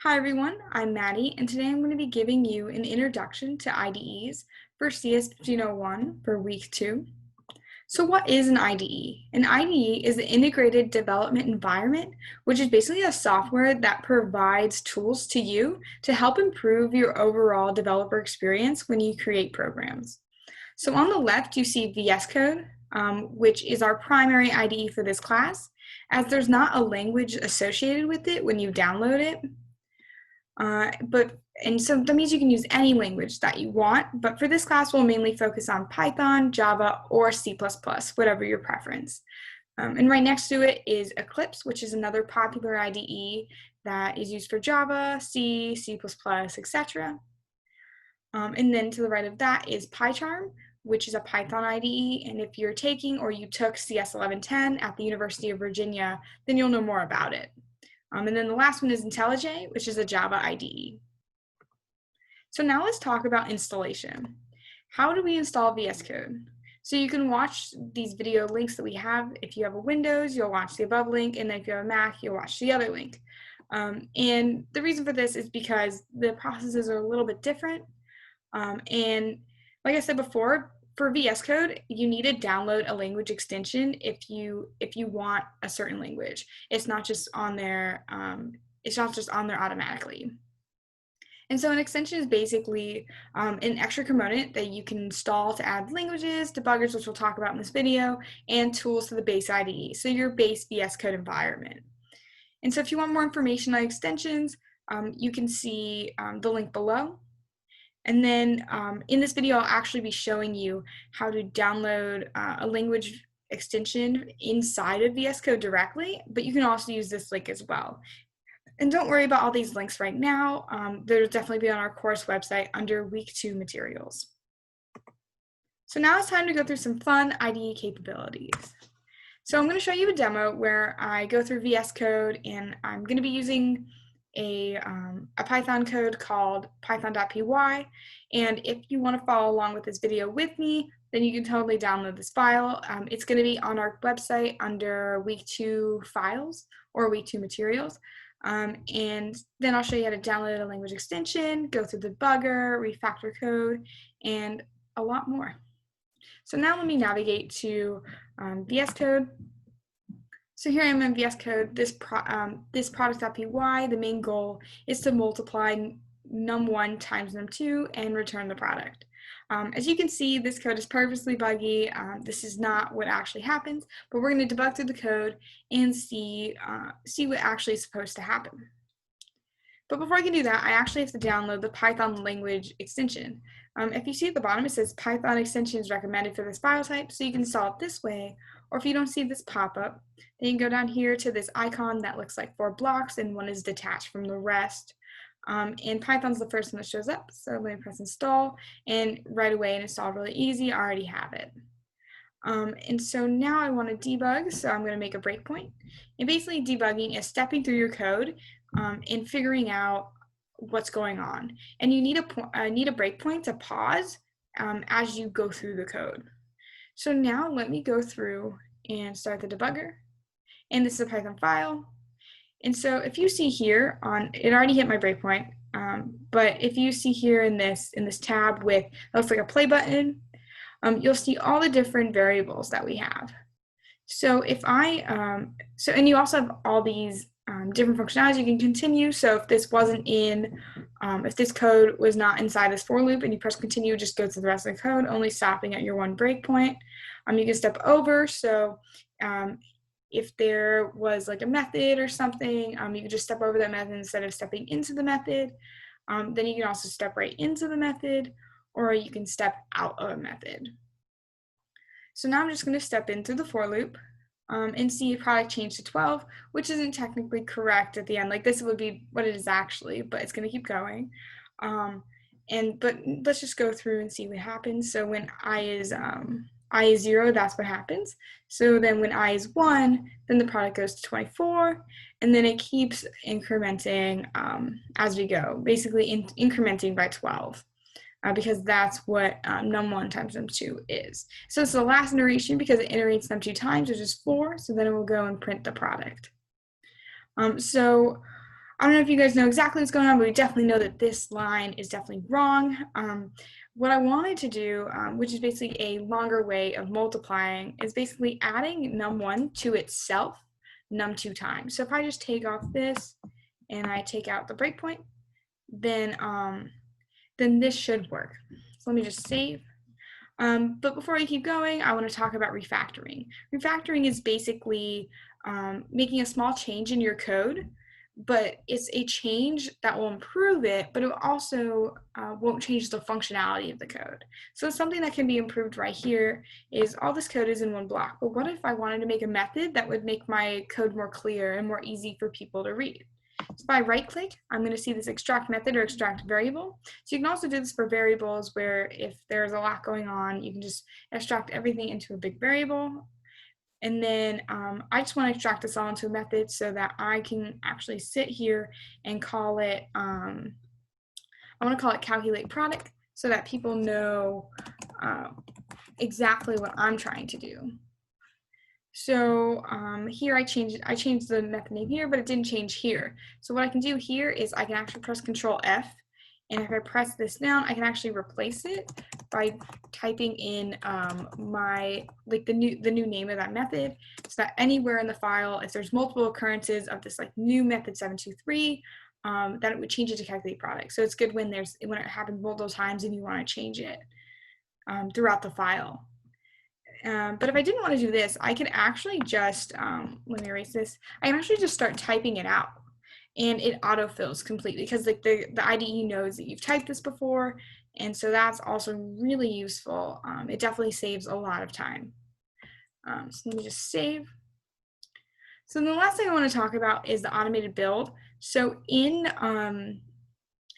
Hi everyone, I'm Maddie, and today I'm going to be giving you an introduction to IDEs for CS 1501 for week 2. So what is an IDE? An IDE is the Integrated Development Environment, which is basically a software that provides tools to you to help improve your overall developer experience when you create programs. So on the left, you see VS Code, which is our primary IDE for this class, as there's not a language associated with it when you download it. And so that means you can use any language that you want, but for this class, we'll mainly focus on Python, Java, or C++, whatever your preference. And right next to it is Eclipse, which is another popular IDE that is used for Java, C, C++, etc. And then to the right of that is PyCharm, which is a Python IDE. And if you're taking or you took CS 1110 at the University of Virginia, then you'll know more about it. And then the last one is IntelliJ, which is a Java IDE. So now let's talk about installation. How do we install VS Code? So you can watch these video links that we have. If you have a Windows, you'll watch the above link, and then if you have a Mac, you'll watch the other link. And the reason for this is because the processes are a little bit different. And like I said before, for VS Code, you need to download a language extension if you want a certain language. It's not just on there. It's not just on there automatically. And so an extension is basically an extra component that you can install to add languages, debuggers, which we'll talk about in this video, and tools to the base IDE, so your base VS Code environment. And so if you want more information on extensions, you can see the link below. And then in this video, I'll actually be showing you how to download a language extension inside of VS Code directly, but you can also use this link as well. And don't worry about all these links right now. They'll definitely be on our course website under week 2 materials. So now it's time to go through some fun IDE capabilities. So I'm going to show you a demo where I go through VS Code, and I'm going to be using a Python code called python.py. And if you want to follow along with this video with me, then you can totally download this file. It's going to be on our website under week 2 files or week 2 materials. And then I'll show you how to download a language extension, go through the debugger, refactor code, and a lot more. So now let me navigate to VS Code. So here I am in VS Code, this product.py, the main goal is to multiply num1 times num2 and return the product. As you can see, this code is purposely buggy. This is not what actually happens, but we're going to debug through the code and see what actually is supposed to happen. But before I can do that, I actually have to download the Python language extension. If you see at the bottom, it says Python extension is recommended for this file type, so you can install it this way. Or if you don't see this pop up, then you can go down here to this icon that looks like 4 blocks and one is detached from the rest. And Python's the first one that shows up, so let me press install, and right away, and install really easy, I already have it. And so now I want to debug, so I'm going to make a breakpoint. And basically debugging is stepping through your code and figuring out what's going on. And you need a breakpoint to pause as you go through the code. So now let me go through and start the debugger. And this is a Python file. And so if you see here it already hit my breakpoint, but if you see here in this tab with, it looks like a play button, you'll see all the different variables that we have. So if and you also have all these different functionalities you can continue. So if this wasn't if this code was not inside this for loop and you press continue, just go through the rest of the code, only stopping at your one breakpoint. You can step over. So if there was like a method or something, you can just step over that method instead of stepping into the method. Then you can also step right into the method, or you can step out of a method. So now I'm just going to step in through the for loop and see if product changed to 12, which isn't technically correct at the end. Like this would be what it is actually, but it's going to keep going. But let's just go through and see what happens. So when I is 0, that's what happens. So then when I is 1, then the product goes to 24, and then it keeps incrementing as we go, basically incrementing by 12. Because that's what num1 times num2 is. So it's the last iteration because it iterates num2 times, which is 4, so then it will go and print the product. So I don't know if you guys know exactly what's going on, but we definitely know that this line is definitely wrong. What I wanted to do, which is basically a longer way of multiplying, is basically adding num1 to itself num2 times. So if I just take off this and I take out the breakpoint, then this should work. So let me just save. But before we keep going, I want to talk about refactoring. Refactoring is basically making a small change in your code, but it's a change that will improve it, but it also won't change the functionality of the code. So something that can be improved right here is all this code is in one block, but what if I wanted to make a method that would make my code more clear and more easy for people to read? So if I right click, I'm going to see this extract method or extract variable. So you can also do this for variables where if there's a lot going on, you can just extract everything into a big variable. And then I just want to extract this all into a method so that I can actually sit here and call it, I want to call it calculate product so that people know exactly what I'm trying to do. So here I changed the method name here, but it didn't change here. So what I can do here is I can actually press Control F, and if I press this down, I can actually replace it by typing in the new name of that method, so that anywhere in the file, if there's multiple occurrences of this like new method 723, that it would change it to calculate product. So it's good when it happens multiple times and you want to change it throughout the file. But if I didn't want to do this, I could actually just, let me erase this, I can actually just start typing it out and it autofills completely because like the IDE knows that you've typed this before, and so that's also really useful. It definitely saves a lot of time. So let me just save. So the last thing I want to talk about is the automated build. So in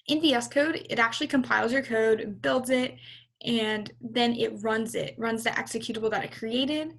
VS Code, it actually compiles your code, builds it, and then it runs the executable that it created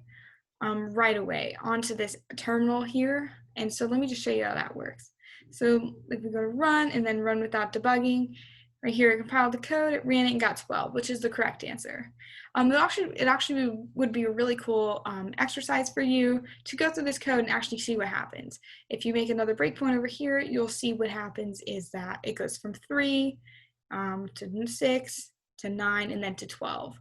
right away onto this terminal here. And so let me just show you how that works. So if we go to run and then run without debugging, right here it compiled the code, it ran it and got 12, which is the correct answer. It actually would be a really cool exercise for you to go through this code and actually see what happens. If you make another breakpoint over here, you'll see what happens is that it goes from 3 to 6 to 9 and then to 12,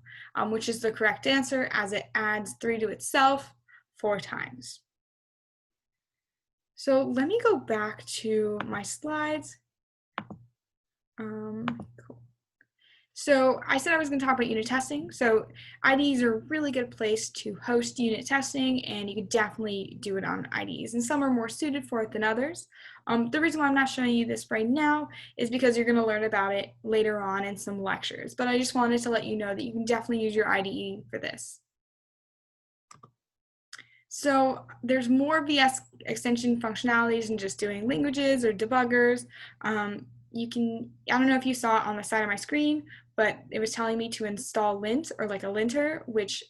which is the correct answer as it adds 3 to itself 4 times. So let me go back to my slides. Cool. So I said I was going to talk about unit testing. So IDEs are a really good place to host unit testing, and you can definitely do it on IDEs. And some are more suited for it than others. The reason why I'm not showing you this right now is because you're going to learn about it later on in some lectures. But I just wanted to let you know that you can definitely use your IDE for this. So there's more VS extension functionalities than just doing languages or debuggers. I don't know if you saw it on the side of my screen, but it was telling me to install lint or like a linter, which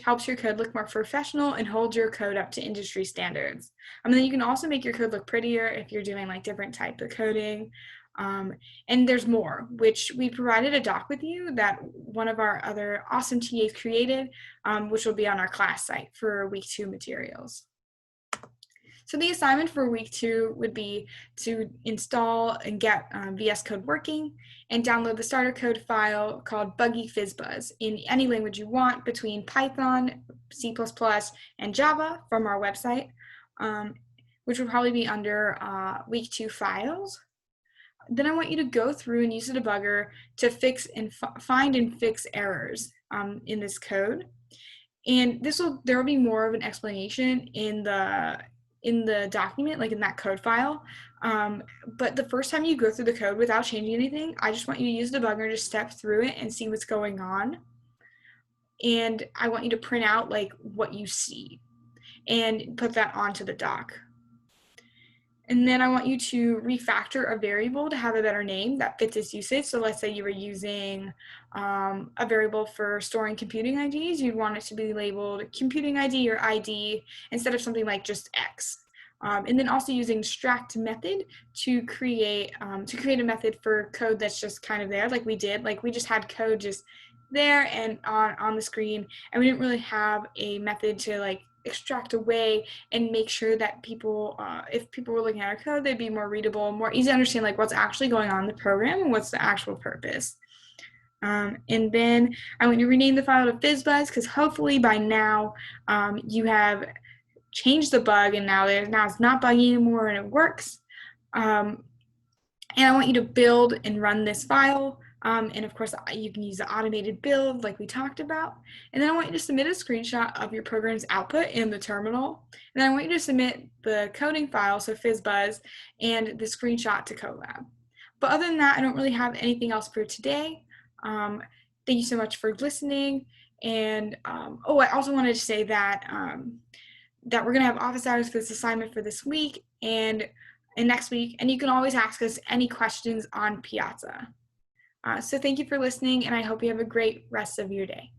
helps your code look more professional and hold your code up to industry standards. And then you can also make your code look prettier if you're doing like different type of coding. And there's more, which we provided a doc with you that one of our other awesome TAs created, which will be on our class site for week 2 materials. So the assignment for week 2 would be to install and get VS Code working and download the starter code file called Buggy FizzBuzz in any language you want between Python, C++, and Java from our website, which will probably be under week 2 files. Then I want you to go through and use the debugger to fix and find and fix errors in this code. And there will be more of an explanation in the document, like in that code file. But the first time you go through the code without changing anything, I just want you to use the debugger to step through it and see what's going on. And I want you to print out like what you see and put that onto the doc. And then I want you to refactor a variable to have a better name that fits its usage. So let's say you were using a variable for storing computing IDs. You'd want it to be labeled computing ID or ID instead of something like just X. And then also using extract method to create a method for code that's just kind of there, like we did. Like we just had code just there and on the screen, and we didn't really have a method to like extract away and make sure that people, if people were looking at our code, they'd be more readable, more easy to understand like what's actually going on in the program and what's the actual purpose. And then I'm going to rename the file to FizzBuzz because hopefully by now you have changed the bug and now it's not buggy anymore and it works. And I want you to build and run this file. And of course, you can use the automated build like we talked about. And then I want you to submit a screenshot of your program's output in the terminal. And then I want you to submit the coding file, so FizzBuzz, and the screenshot to CoLab. But other than that, I don't really have anything else for today. Thank you so much for listening. And oh, I also wanted to say that that we're going to have office hours for this assignment for this week and next week, and you can always ask us any questions on Piazza. So thank you for listening, and I hope you have a great rest of your day.